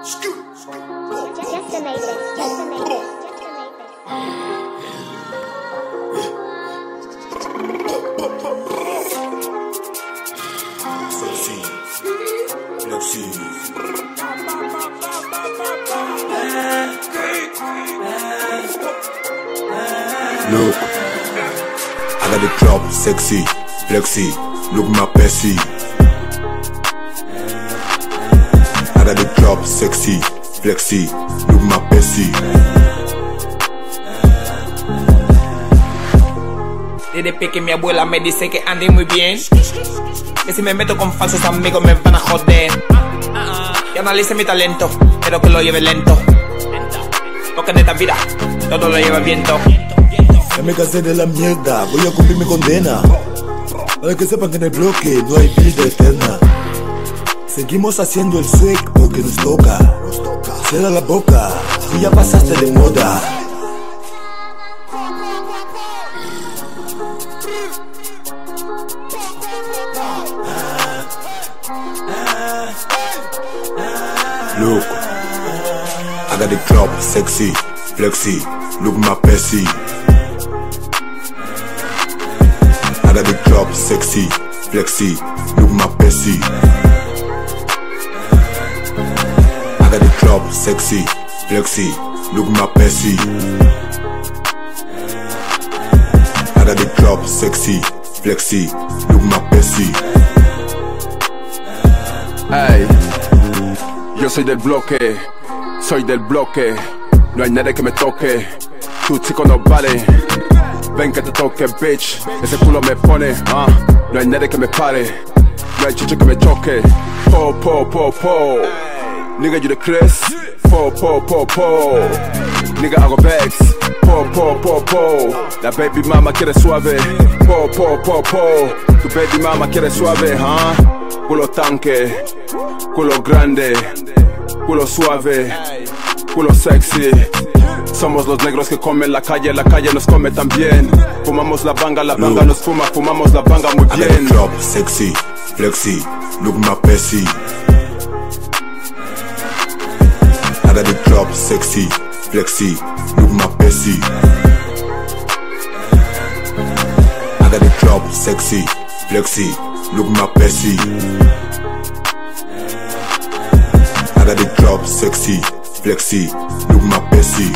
Look, I got the club, sexy, flexy, look my Pepsi. I got the club, sexy, flexy, look my Pepsi. Desde pequeño mi abuela me dice que ande muy bien, que si me meto con falsos amigos me van a joder. Y analice mi talento, pero que lo lleve lento, porque en esta vida todo lo lleva el viento. Ya me cansé de la mierda, voy a cumplir mi condena. Para que sepan que en el bloque no hay vida eterna. Seguimos haciendo el swag porque nos toca. Cierra la boca, tú ya pasaste de moda. Look, I got the club, sexy, flexy, look my Pepsi. I got the club, sexy, flexy, look my Pepsi. I got the club, sexy, flexy, look my Pepsi. I got the club, sexy, flexy, look my Pepsi. Ay, yo soy del bloque, no hay nadie que me toque, tu chico no vale, ven que te toque bitch, ese culo me pone, no hay nadie que me pare, no hay chicho que me choque, po, nigga you the Chris, po, nigga hago vex, po, la baby mama quiere suave, po, tu baby mama quiere suave, culo tanque, culo grande, culo suave, culo sexy. Somos los negros que comen la calle nos come también. Fumamos la banga nos fuma, fumamos la banga muy bien. I got the club, sexy, flexy, look my Pepsi. I got the club, sexy, flexy, look my Pepsi. I got the club, sexy, flexy, look my Pepsi. I got the club, sexy, flexy, look my Pepsi.